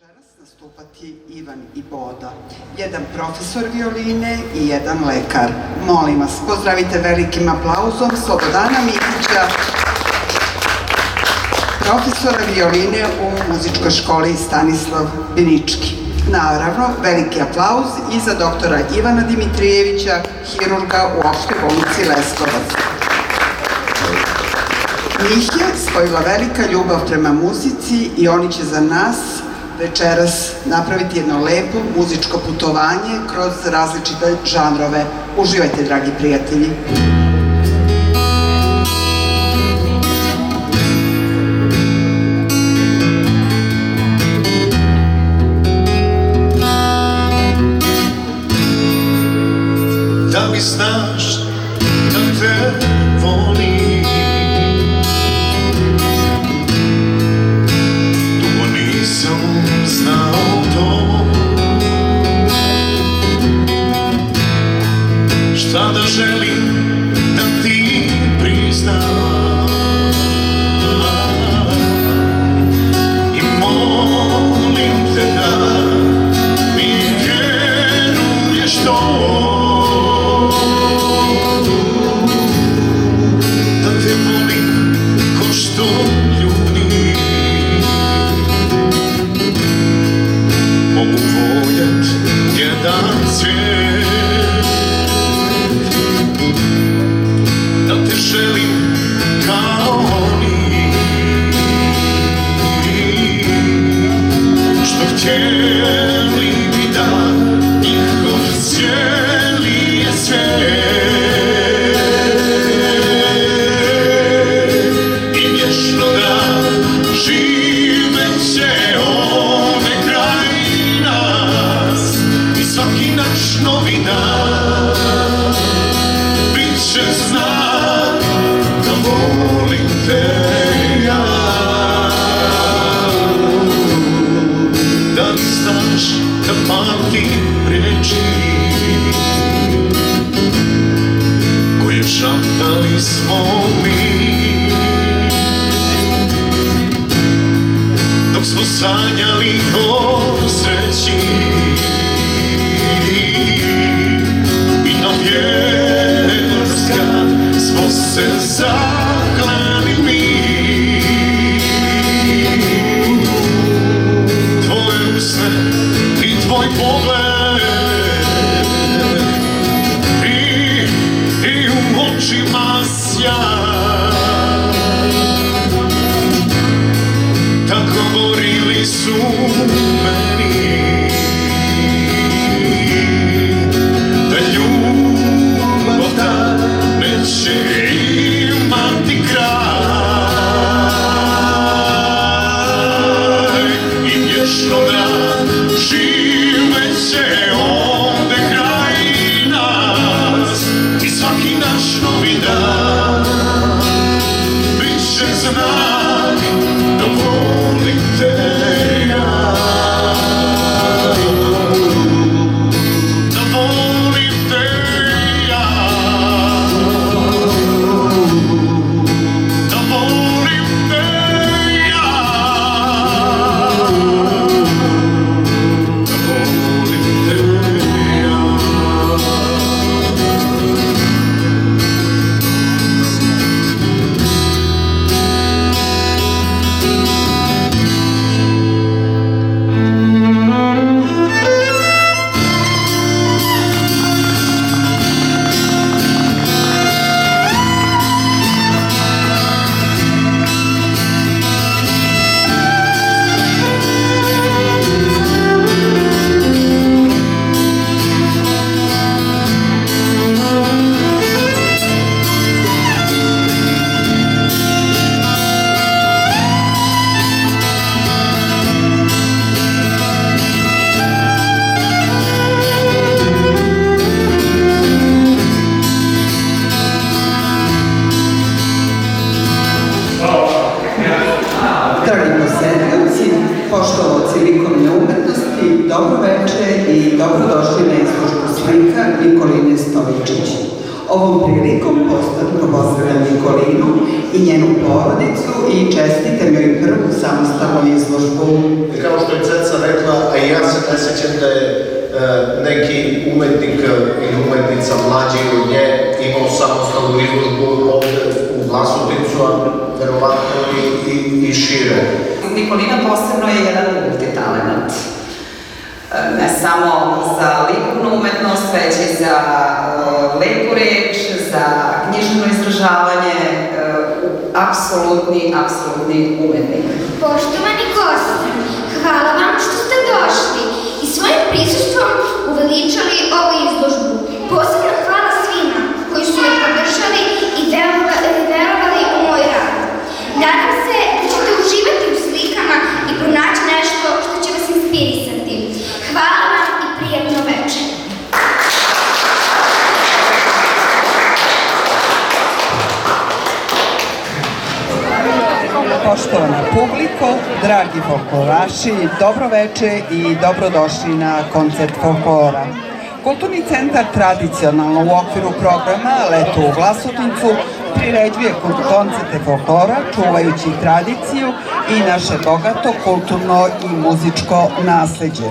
večeras nastupati Ivan i Boda, jedan profesor violine i jedan lekar. Molim vas, pozdravite velikim aplauzom Slobodana Mikića, profesora violine u muzičkoj školi Stanislav Benički. Naravno, veliki aplauz i za doktora Ivana Dimitrijevića, hirurga u Opštoj bolnici Leskovac. Njih je spojila velika ljubav prema muzici i oni će za nas večeras napraviti jedno lepo muzičko putovanje kroz različite žanrove. Uživajte, dragi prijatelji. Da li znaš da te volim? Dugo nisam znao to. Šta da želim da ti priznam? I molim te da mi vjeruješ to. Da te volim ko što ljudi mogu voljet jedan cvijet. Da te želim kao oni što htjeli bi da njihov cijeli je svijet. Svaki naš novi dan bit će znak da volim te ja. Da li znaš da pamtim riječi koje šaptali smo mi dok smo sanjali o sreći i na vjerska smo se zakleli mi. Tvoje usne i tvoj pogled i u očima sjaj tako govorili su meni da ljubav ta neće imati kraj i vječno da živeće ovde kraj nas i svaki naš novi dan bit će znak da volim te ja. Poštovaoci likovne umetnosti, dobro veče i dobrodošli na izložbu slika Nikoline Stojičić. Ovom prilikom posebno pozdravljam Nikolinu i njenu porodicu i čestitam joj prvu samostalnu izložbu. Kao što je Ceca rekla, a i ja se ne sjećam da je neki umetnik ili umetnica mlađi od nje imao samostalnu izložbu ovde u Vlasotincu, a verovatno i šire. Nikolina posebno je jedan multitalent. Ne samo za likovnu umetnost, već i za lepu reč, za književno izražavanje, apsolutni umetnik. Poštovani gosti, hvala vam što ste došli i svojim prisustvom uveličali ovu izložbu. Posebno hvala svima koji su me podržali i verovali u moj rad. Nadam se da ćete uživati u slikama i pronaći nešto što će vas inspirisati. Hvala vam i prijatno večer. Poštovana publiko, dragi folkloraši, dobro veče i dobrodošli na koncert folklora. Kulturni centar tradicionalno u okviru programa Leto u Vlasotincu priređuje koncerte folklora čuvajući tradiciju i naše bogato kulturno i muzičko nasleđe.